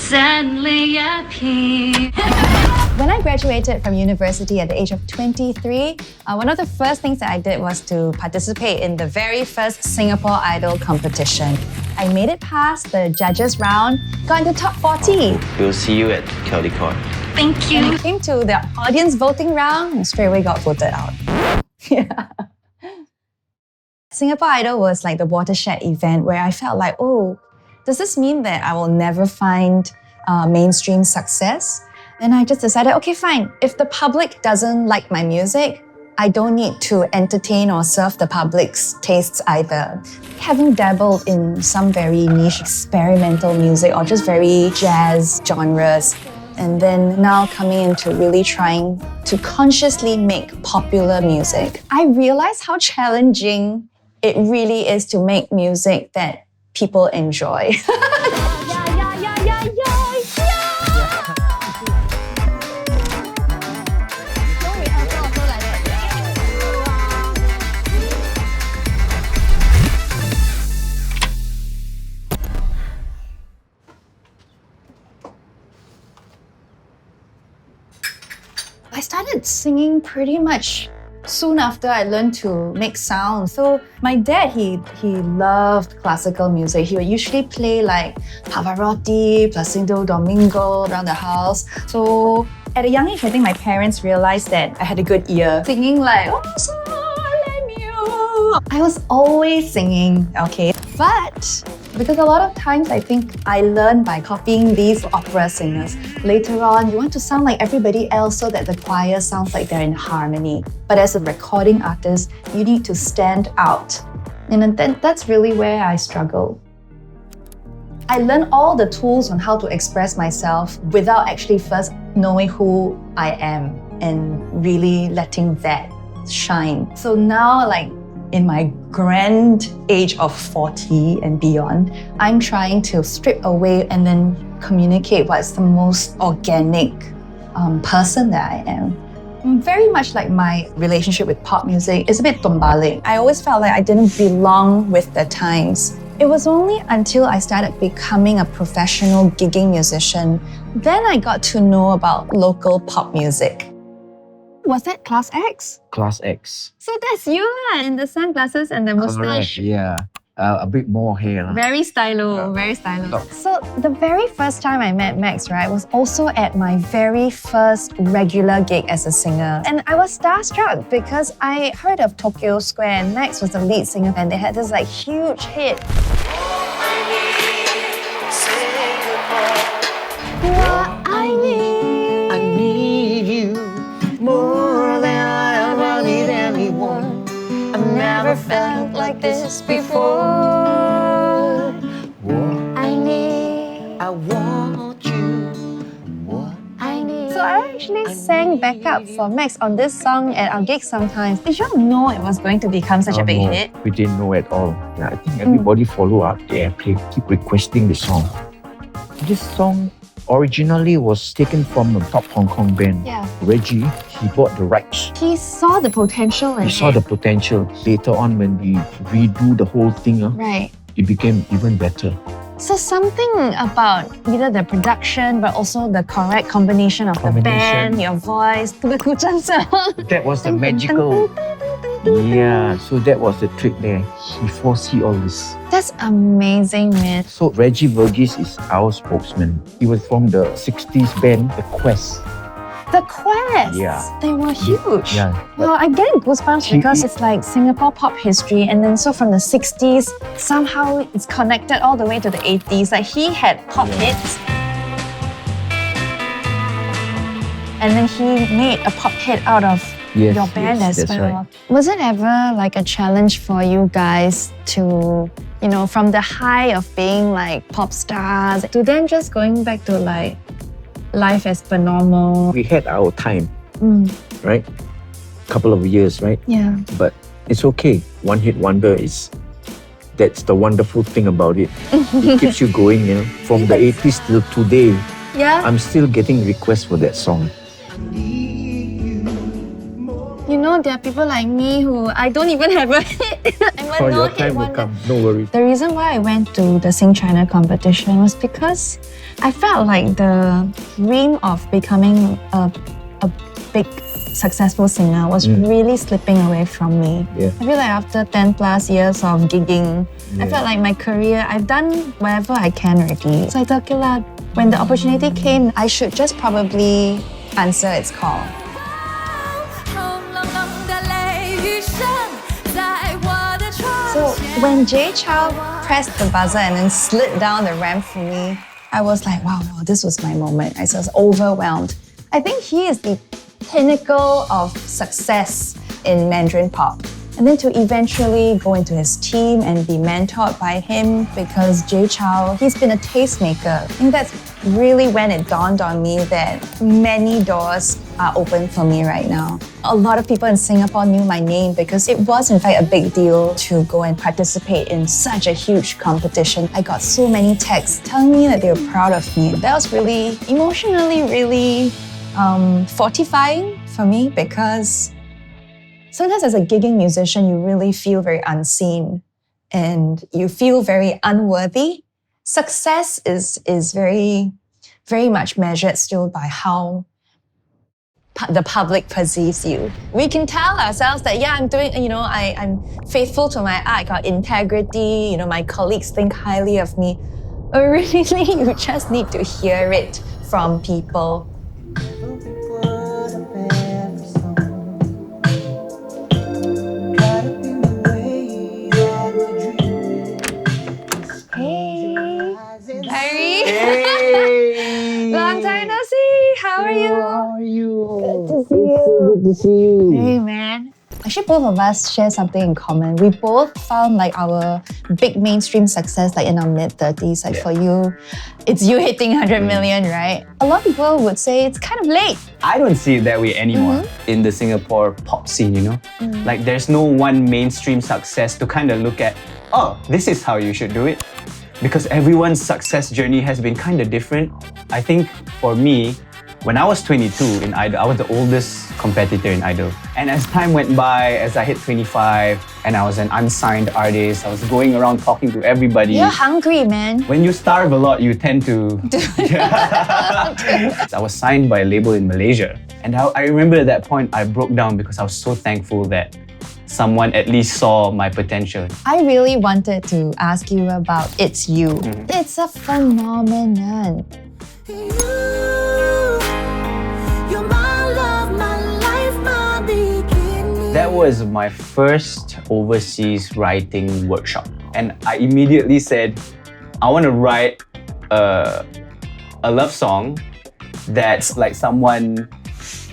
suddenly appear. When I graduated from university at the age of 23, one of the first things that I did was to participate in the very first Singapore Idol competition. I made it past the judges round, got into top 40. We'll see you at Caldecott. Thank you. And I came to the audience voting round and straight away got voted out. Yeah. Singapore Idol was like the watershed event where I felt like, oh, does this mean that I will never find mainstream success? And I just decided, okay, fine. If the public doesn't like my music, I don't need to entertain or serve the public's tastes either. Having dabbled in some very niche experimental music or just very jazz genres, and then now coming into really trying to consciously make popular music, I realized how challenging it really is to make music that people enjoy. I started singing pretty much soon after I learned to make sound. So my dad, he loved classical music. He would usually play like Pavarotti, Placido Domingo around the house. So at a young age, I think my parents realized that I had a good ear. Singing like, oh, sole mio. I was always singing, okay? But because a lot of times I think I learned by copying these opera singers. Later on, you want to sound like everybody else so that the choir sounds like they're in harmony. But as a recording artist, you need to stand out. And then that's really where I struggle. I learned all the tools on how to express myself without actually first knowing who I am and really letting that shine. So now, like, in my grand age of 40 and beyond, I'm trying to strip away and then communicate what's the most organic person that I am. Very much like my relationship with pop music is a bit tumbalik. I always felt like I didn't belong with the times. It was only until I started becoming a professional gigging musician, then I got to know about local pop music. Was that Class X? Class X. So that's you lah, in the sunglasses and the Correct, moustache. yeah. A bit more hair. Very stylo, very stylo. So the very first time I met Max, right, was also at my very first regular gig as a singer. And I was starstruck because I heard of Tokyo Square and Max was the lead singer and they had this like huge hit. I need you more than I ever need anyone. I've never felt like this before. What I need, I want you. What I need. So I actually sang backup for Max on this song at our gigs sometimes. Did you know it was going to become such a big no, hit? we didn't know at all. Yeah, I think everybody follow up the airplay, keep requesting the song. This song originally was taken from a top Hong Kong band. Yeah. Reggie, he bought the rights. He saw the potential in He saw it. the potential. Later on, when we redo the whole thing, Right. it became even better. So something about either the production but also the correct combination of the band, your voice, the kuchan sound. That was the magical. Yeah, so that was the trick there. He foresee all this. That's amazing, man. So Reggie Verghese is our spokesman. He was from the 60s band, The Quest. The Quest! Yeah. They were huge. Yeah. Well, I'm getting goosebumps because it's like Singapore pop history and then so from the 60s, somehow it's connected all the way to the 80s. Like he had pop hits. And then he made a pop hit out of Yes, your band yes, as that's well. right. Was it ever like a challenge for you guys to, you know, from the high of being like pop stars to then just going back to like life as per normal? We had our time, Mm, right? Couple of years, right? yeah. But it's okay. One hit wonder that's the wonderful thing about it. It keeps you going, you know. From the 80s till today, Yeah. I'm still getting requests for that song. You know, now there are people like me who I don't even have a hit. I'm a Oh, your no-hit time will wonder. come. No worries. The reason why I went to the Sing China competition was because I felt like the dream of becoming a big successful singer was really slipping away from me. Yeah. I feel like after 10 plus years of gigging, I felt like my career, I've done whatever I can already. So I thought, okay lah, when the opportunity came, I should just probably answer its call. So when Jay Chow pressed the buzzer and then slid down the ramp for me, I was like, wow, this was my moment. I was overwhelmed. I think he is the pinnacle of success in Mandarin pop. And then to eventually go into his team and be mentored by him, because Jay Chow, he's been a tastemaker. I think that's really when it dawned on me that many doors are open for me right now. A lot of people in Singapore knew my name because it was in fact a big deal to go and participate in such a huge competition. I got so many texts telling me that they were proud of me. That was really emotionally really fortifying for me, because sometimes as a gigging musician, you really feel very unseen and you feel very unworthy. Success is very, very much measured still by how the public perceives you. We can tell ourselves that, yeah, I'm doing, I'm faithful to my art, I got integrity, my colleagues think highly of me. But really, you just need to hear it from people. Hey! Long time no see. How are you? How are you? Good to see you. It's so good to see you. Hey, man. Actually, both of us share something in common. We both found like our big mainstream success like in our mid-30s. Like for you, it's you hitting 100 million, right? A lot of people would say it's kind of late. I don't see it that way anymore in the Singapore pop scene, Like there's no one mainstream success to kind of look at, oh, this is how you should do it. Because everyone's success journey has been kind of different. I think for me, when I was 22 in Idol, I was the oldest competitor in Idol. And as time went by, as I hit 25 and I was an unsigned artist, I was going around talking to everybody. You're hungry, man. When you starve a lot, you tend to... I was signed by a label in Malaysia. And I remember at that point, I broke down because I was so thankful that someone at least saw my potential. I really wanted to ask you about It's You. It's a phenomenon. That was my first overseas writing workshop. And I immediately said, I want to write a love song that's like someone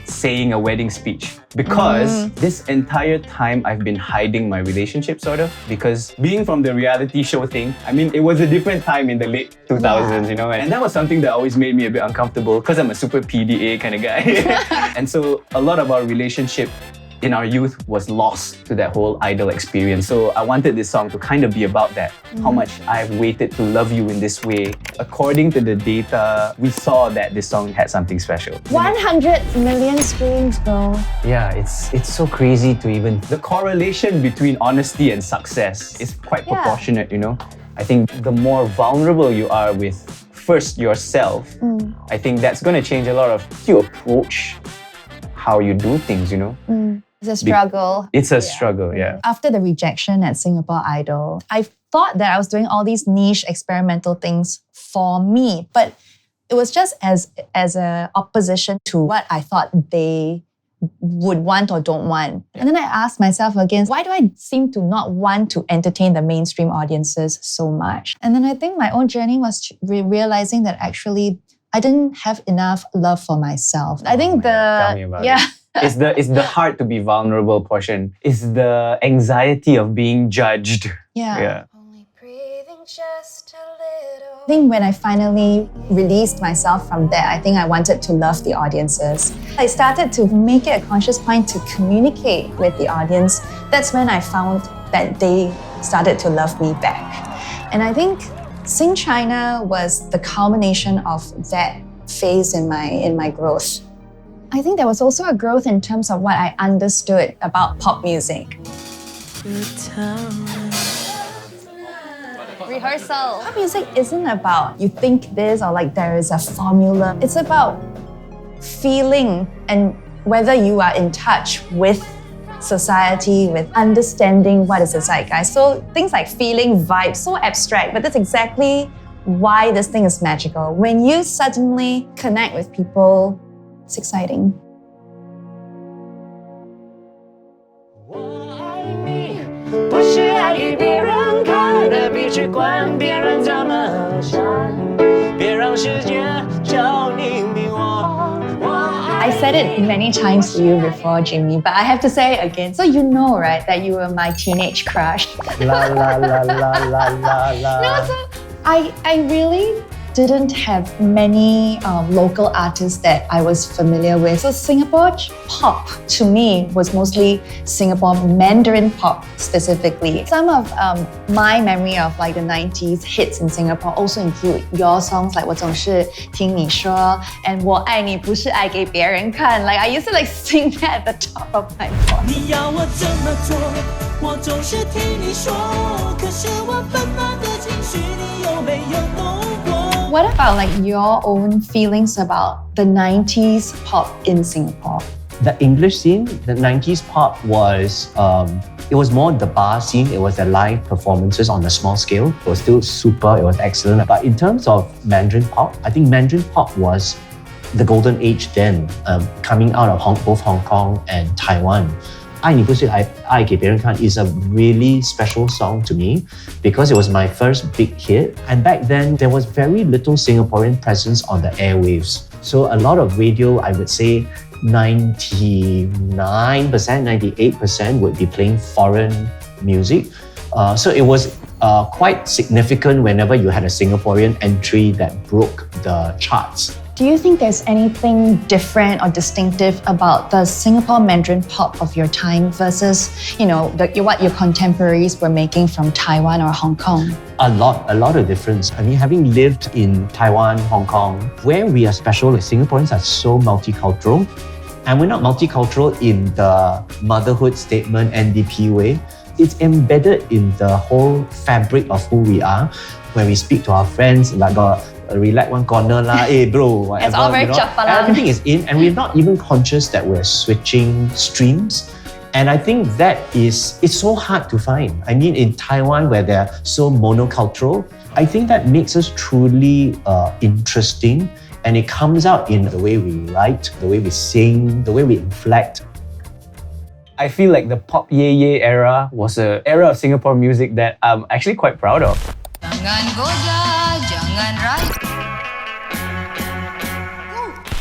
saying a wedding speech. Because this entire time I've been hiding my relationship sort of, because being from the reality show thing, I mean, it was a different time in the late 2000s, and that was something that always made me a bit uncomfortable because I'm a super PDA kind of guy. And so a lot of our relationship in our youth was lost to that whole idol experience. So I wanted this song to kind of be about that. How much I've waited to love you in this way. According to the data, we saw that this song had something special. 100 million streams, bro. Yeah, it's so crazy to even... The correlation between honesty and success is quite proportionate, I think the more vulnerable you are with first yourself, I think that's going to change a lot of your approach, how you do things, It's a struggle. It's a struggle, yeah. After the rejection at Singapore Idol, I thought that I was doing all these niche experimental things for me, but it was just as an opposition to what I thought they would want or don't want. And then I asked myself again, why do I seem to not want to entertain the mainstream audiences so much? And then I think my own journey was realizing that actually I didn't have enough love for myself. I think Tell me about it. It's the hard to be vulnerable portion. It's the anxiety of being judged. Yeah. Only breathing just a little. I think when I finally released myself from that, I think I wanted to love the audiences. I started to make it a conscious point to communicate with the audience. That's when I found that they started to love me back. And I think Sing China was the culmination of that phase in my growth. I think there was also a growth in terms of what I understood about pop music. Rehearsal. Pop music isn't about you think this or like there is a formula. It's about feeling and whether you are in touch with society, with understanding what is the zeitgeist. So things like feeling, vibe, so abstract, but that's exactly why this thing is magical. When you suddenly connect with people, it's exciting. I said it many times to you before, Jimmy, but I have to say it again. So you know, right, that you were my teenage crush. La la la la la la la. No, so I really didn't have many local artists that I was familiar with. So Singapore pop, to me, was mostly Singapore Mandarin pop specifically. Some of my memory of like the 90s hits in Singapore also include your songs like 我总是听你说 and 我爱你不是爱给别人看. Like I used to like sing that at the top of my voice. 你要我怎么做，我总是听你说，可是我笨笨的情绪你有没有懂过? What about like your own feelings about the 90s pop in Singapore? The English scene, the 90s pop was, it was more the bar scene. It was the live performances on a small scale. It was still super, it was excellent. But in terms of Mandarin pop, I think Mandarin pop was the golden age then, coming out of both Hong Kong and Taiwan. 爱你不是爱给别人看 is a really special song to me because it was my first big hit. And back then, there was very little Singaporean presence on the airwaves. So a lot of radio, I would say 99%, 98% would be playing foreign music. So it was quite significant whenever you had a Singaporean entry that broke the charts. Do you think there's anything different or distinctive about the Singapore Mandarin pop of your time versus, you know, what your contemporaries were making from Taiwan or Hong Kong? A lot of difference. I mean, having lived in Taiwan, Hong Kong, where we are special, like Singaporeans are so multicultural. And we're not multicultural in the motherhood statement, NDP way. It's embedded in the whole fabric of who we are. When we speak to our friends, like relax one corner lah, hey bro, whatever. It's all very chapalang. Everything is in, and we're not even conscious that we're switching streams. And I think that it's so hard to find. I mean, in Taiwan, where they're so monocultural, I think that makes us truly interesting. And it comes out in the way we write, the way we sing, the way we inflect. I feel like the pop Ye era was an era of Singapore music that I'm actually quite proud of.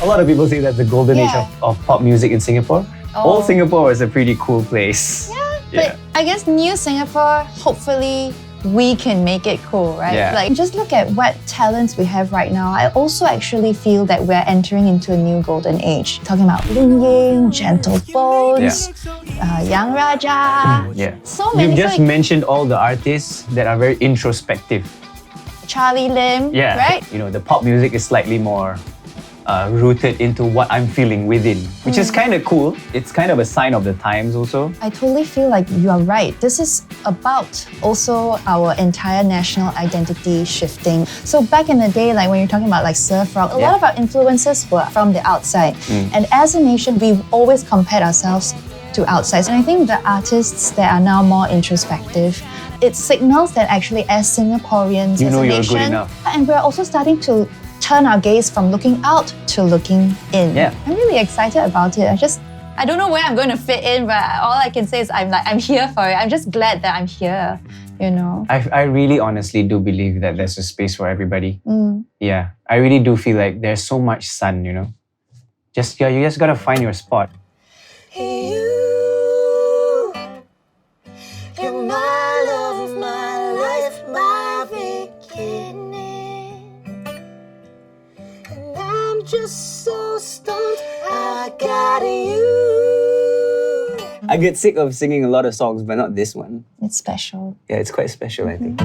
A lot of people say that's the golden age of pop music in Singapore. Oh. Old Singapore is a pretty cool place. But I guess new Singapore, hopefully we can make it cool, right? Yeah. Like just look at what talents we have right now. I also actually feel that we're entering into a new golden age. Talking about Lin Ying, Gentle Bones, Yang Raja. Yeah. So many. You've just mentioned all the artists that are very introspective. Charlie Lim, Yeah. right? You know, the pop music is slightly more rooted into what I'm feeling within, which is kind of cool. It's kind of a sign of the times also. I totally feel like you are right. This is about also our entire national identity shifting. So back in the day, like when you're talking about like surf rock, a lot of our influences were from the outside. And as a nation, we've always compared ourselves to outside. And I think the artists that are now more introspective, it signals that actually as Singaporeans, You as know a you're nation, good enough. and we're also starting to turn our gaze from looking out to looking in. Yeah. I'm really excited about it. I don't know where I'm going to fit in, but all I can say is I'm here for it. I'm just glad that I'm here, you know. I really honestly do believe that there's a space for everybody. Yeah, I really do feel like there's so much sun, you know. You just gotta find your spot. You're my love of my life, my beginning. And I'm just so stunned I got you. I get sick of singing a lot of songs, but not this one. It's special. Yeah, it's quite special, I think.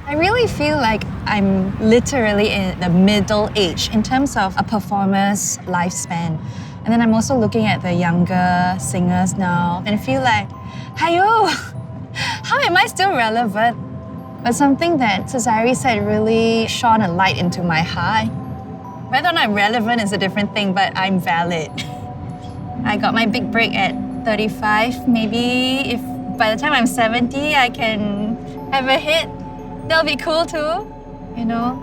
I really feel like I'm literally in the middle age in terms of a performer's lifespan. And then I'm also looking at the younger singers now and feel like, Hayo, how am I still relevant? But something that Sezairi said really shone a light into my heart. Whether or not I'm relevant is a different thing, but I'm valid. I got my big break at 35. Maybe if by the time I'm 70, I can have a hit, that'll be cool too, you know?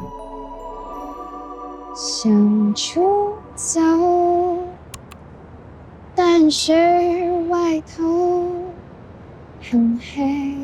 想出走，但是外头很黑。